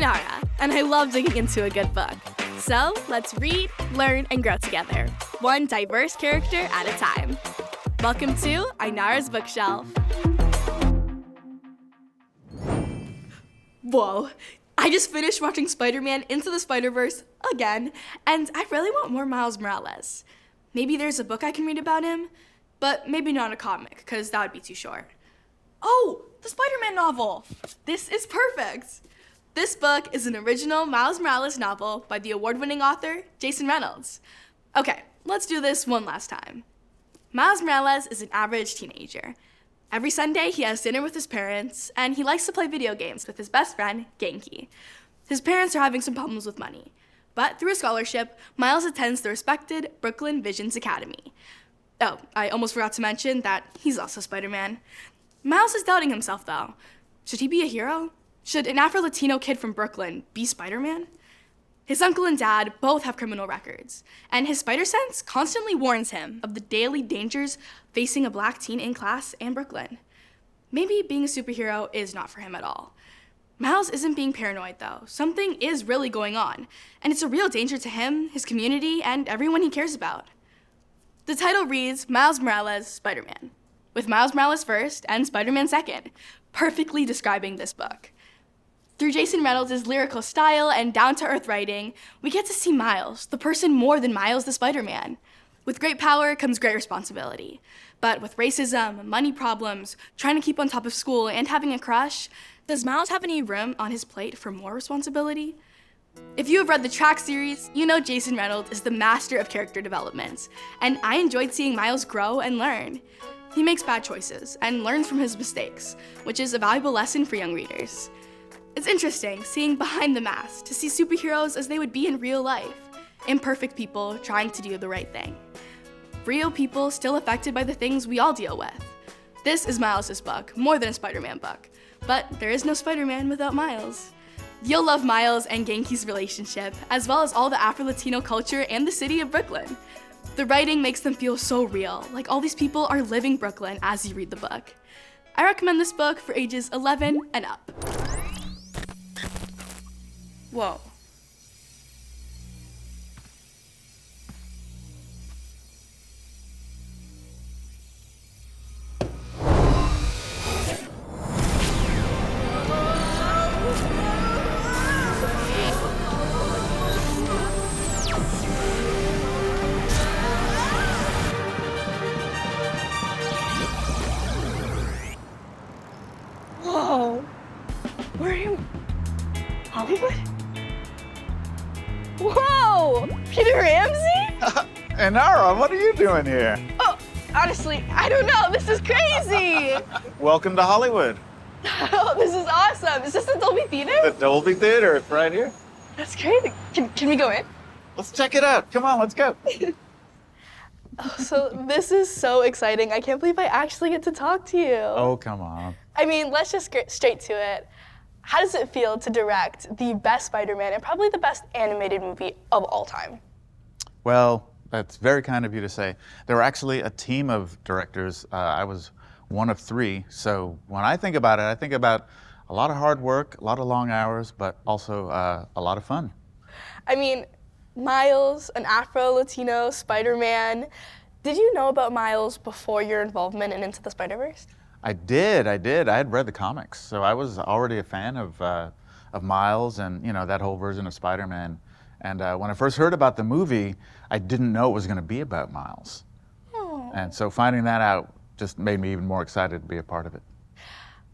Ainara, and I love digging into a good book. So let's read, learn, and grow together, one diverse character at a time. Welcome to Ainara's Bookshelf. Whoa, I just finished watching Spider-Man Into the Spider-Verse again, and I really want more Miles Morales. Maybe there's a book I can read about him, but maybe not a comic, because that would be too short. Oh, the Spider-Man novel! This is perfect! This book is an original Miles Morales novel by the award-winning author, Jason Reynolds. Okay, let's do this one last time. Miles Morales is an average teenager. Every Sunday, he has dinner with his parents, and he likes to play video games with his best friend, Genki. His parents are having some problems with money, but through a scholarship, Miles attends the respected Brooklyn Visions Academy. Oh, I almost forgot to mention that he's also Spider-Man. Miles is doubting himself, though. Should he be a hero? Should an Afro-Latino kid from Brooklyn be Spider-Man? His uncle and dad both have criminal records, and his spider sense constantly warns him of the daily dangers facing a black teen in class and Brooklyn. Maybe being a superhero is not for him at all. Miles isn't being paranoid, though. Something is really going on, and it's a real danger to him, his community, and everyone he cares about. The title reads Miles Morales, Spider-Man, with Miles Morales first and Spider-Man second, perfectly describing this book. Through Jason Reynolds' lyrical style and down-to-earth writing, we get to see Miles, the person more than Miles the Spider-Man. With great power comes great responsibility. But with racism, money problems, trying to keep on top of school, and having a crush, does Miles have any room on his plate for more responsibility? If you have read the Track series, you know Jason Reynolds is the master of character development, and I enjoyed seeing Miles grow and learn. He makes bad choices and learns from his mistakes, which is a valuable lesson for young readers. It's interesting seeing behind the mask to see superheroes as they would be in real life, imperfect people trying to do the right thing. Real people still affected by the things we all deal with. This is Miles' book, more than a Spider-Man book, but there is no Spider-Man without Miles. You'll love Miles and Genki's relationship, as well as all the Afro-Latino culture and the city of Brooklyn. The writing makes them feel so real, like all these people are living Brooklyn as you read the book. I recommend this book for ages 11 and up. Whoa. Whoa. Where are you? Hollywood? Whoa! Peter Ramsey? Ainara, what are you doing here? Oh, honestly, I don't know. This is crazy. Welcome to Hollywood. Oh, this is awesome. Is this the Dolby Theater? The Dolby Theater, it's right here. That's crazy. Can we go in? Let's check it out. Come on, let's go. Oh, so this is so exciting. I can't believe I actually get to talk to you. Oh, come on. I mean, let's just get straight to it. How does it feel to direct the best Spider-Man and probably the best animated movie of all time? Well, that's very kind of you to say. There were actually a team of directors. I was one of three. So when I think about it, I think about a lot of hard work, a lot of long hours, but also a lot of fun. I mean, Miles, an Afro-Latino Spider-Man. Did you know about Miles before your involvement in Into the Spider-Verse? I did. I had read the comics, so I was already a fan of Miles and, you know, that whole version of Spider-Man. And when I first heard about the movie, I didn't know it was going to be about Miles. Oh. And so finding that out just made me even more excited to be a part of it.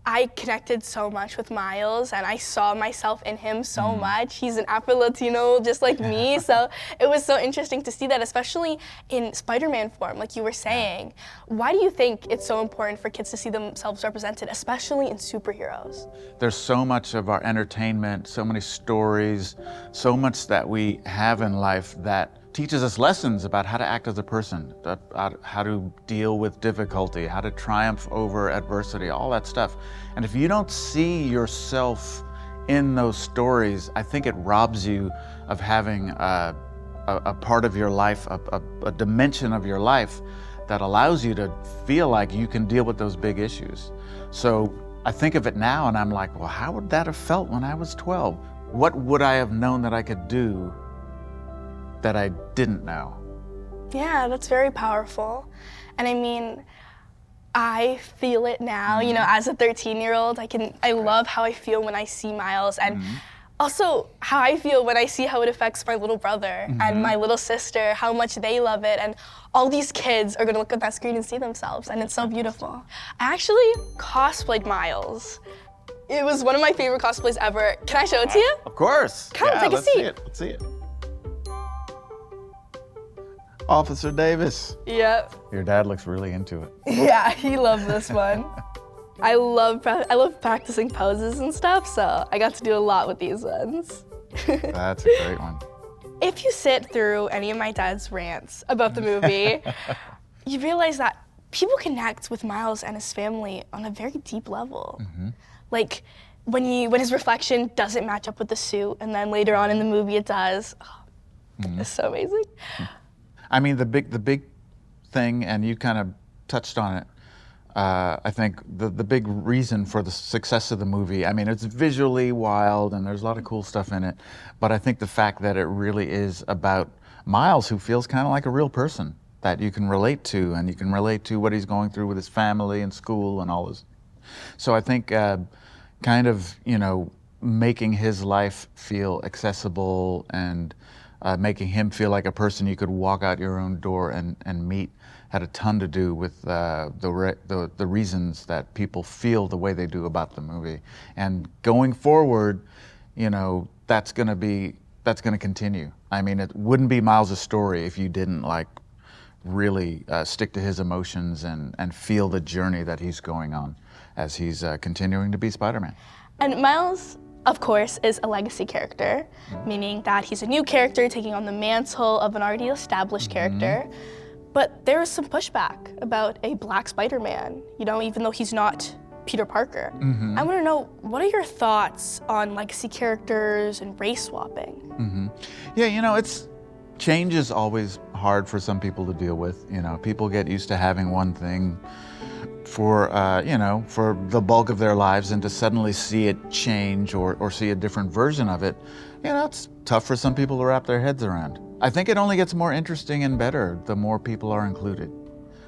I connected so much with Miles, and I saw myself in him so much. He's an Afro-Latino just like me, so it was so interesting to see that, especially in Spider-Man form, like you were saying. Why do you think it's so important for kids to see themselves represented, especially in superheroes? There's so much of our entertainment, so many stories, so much that we have in life that teaches us lessons about how to act as a person, about how to deal with difficulty, how to triumph over adversity, all that stuff. And if you don't see yourself in those stories, I think it robs you of having a part of your life, a dimension of your life that allows you to feel like you can deal with those big issues. So I think of it now and I'm like, well, how would that have felt when I was 12? what would I have known that I could do that I didn't know? Yeah, that's very powerful. And I mean, I feel it now, you know, as a 13-year-old, I love how I feel when I see Miles, and also how I feel when I see how it affects my little brother and my little sister, how much they love it, and all these kids are gonna look at that screen and see themselves, and it's so beautiful. I actually cosplayed Miles. It was one of my favorite cosplays ever. Can I show it to you? Of course. Come, yeah, take a let's see seat. it. Let's see it. Officer Davis. Yep. Your dad looks really into it. Yeah, he loved this one. I love practicing poses and stuff, so I got to do a lot with these ones. That's a great one. If you sit through any of my dad's rants about the movie, you realize that people connect with Miles and his family on a very deep level. Like when his reflection doesn't match up with the suit, and then later on in the movie it does. Oh, it's so amazing. I mean, the big thing, and you kind of touched on it, I think the big reason for the success of the movie, I mean, it's visually wild and there's a lot of cool stuff in it, but I think the fact that it really is about Miles, who feels kind of like a real person that you can relate to, and you can relate to what he's going through with his family and school and all this. So I think kind of, you know, making his life feel accessible and making him feel like a person you could walk out your own door and meet had a ton to do with the reasons that people feel the way they do about the movie. And going forward, you know, that's going to continue. I mean, it wouldn't be Miles' story if you didn't like really stick to his emotions and feel the journey that he's going on as he's continuing to be Spider-Man. And Miles, of course, is a legacy character, meaning that he's a new character taking on the mantle of an already established character. But there is some pushback about a black Spider-Man, you know, even though he's not Peter Parker. I want to know, what are your thoughts on legacy characters and race swapping? Yeah, you know, change is always hard for some people to deal with. You know, people get used to having one thing for, you know, for the bulk of their lives, and to suddenly see it change or see a different version of it, you know, it's tough for some people to wrap their heads around. I think it only gets more interesting and better the more people are included.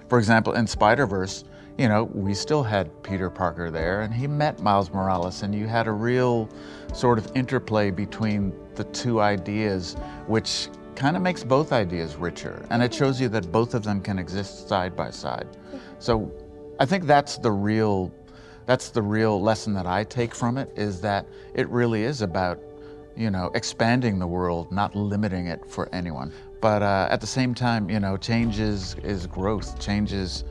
For example, in Spider-Verse, you know, we still had Peter Parker there, and he met Miles Morales, and you had a real sort of interplay between the two ideas, which kind of makes both ideas richer, and it shows you that both of them can exist side by side. So I think that's the real lesson that I take from it, is that it really is about, you know, expanding the world, not limiting it for anyone. But at the same time, you know, change is growth. Change is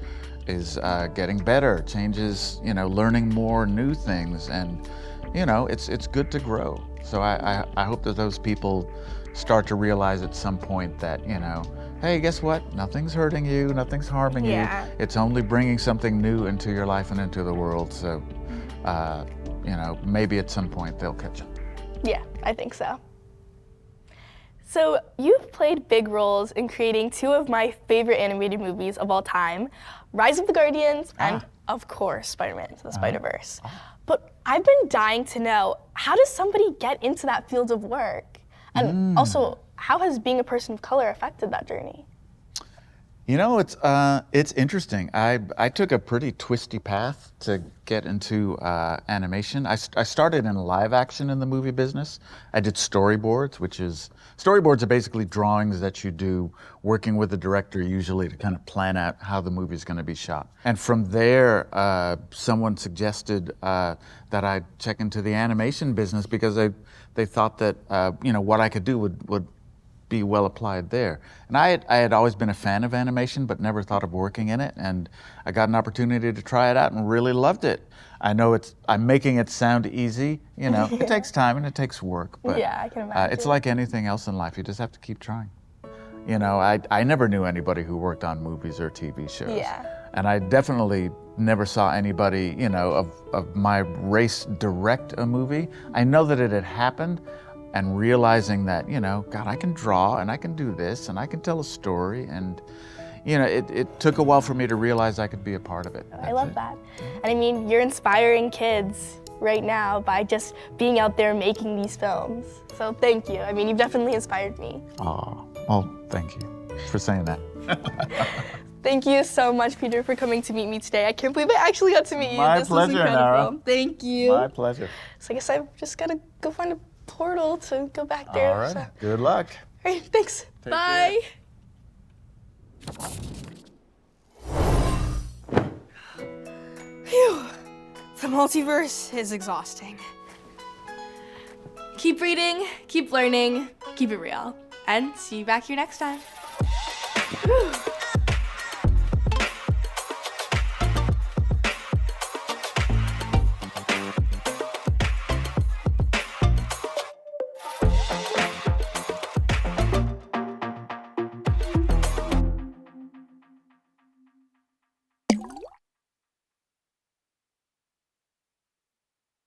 getting better. Change is, you know, learning more new things, and, you know, it's good to grow. So I hope that those people start to realize at some point that, you know, hey, guess what? Nothing's hurting you, nothing's harming you. It's only bringing something new into your life and into the world. So, you know, maybe at some point they'll catch up. Yeah, I think so. So you've played big roles in creating two of my favorite animated movies of all time, Rise of the Guardians and, of course, Spider-Man Into the Spider-Verse. But I've been dying to know, how does somebody get into that field of work? And also, how has being a person of color affected that journey? You know, it's interesting. I took a pretty twisty path to get into animation. I started in live action in the movie business. I did storyboards, storyboards are basically drawings that you do working with the director, usually to kind of plan out how the movie is going to be shot. And from there, someone suggested that I check into the animation business, because they thought that you know, what I could do would be well applied there. And I had always been a fan of animation, but never thought of working in it. And I got an opportunity to try it out and really loved it. I know I'm making it sound easy, you know, it takes time and it takes work, but yeah, I can imagine. It's like anything else in life. You just have to keep trying. You know, I never knew anybody who worked on movies or TV shows. Yeah. And I definitely never saw anybody, you know, of my race direct a movie. I know that it had happened, and realizing that, you know, God, I can draw and I can do this and I can tell a story, and, you know, it took a while for me to realize I could be a part of it. I love that. And I mean, you're inspiring kids right now by just being out there making these films. So thank you. I mean, you've definitely inspired me. Oh, well, thank you for saying that. Thank you so much, Peter, for coming to meet me today. I can't believe I actually got to meet you. My This pleasure, was incredible. Ainara. Thank you. My pleasure. So I guess I've just got to go find a portal to go back there. All right, So. good luck. All right, thanks. Take Bye. Phew. The multiverse is exhausting. Keep reading, keep learning, keep it real, and see you back here next time. Whew.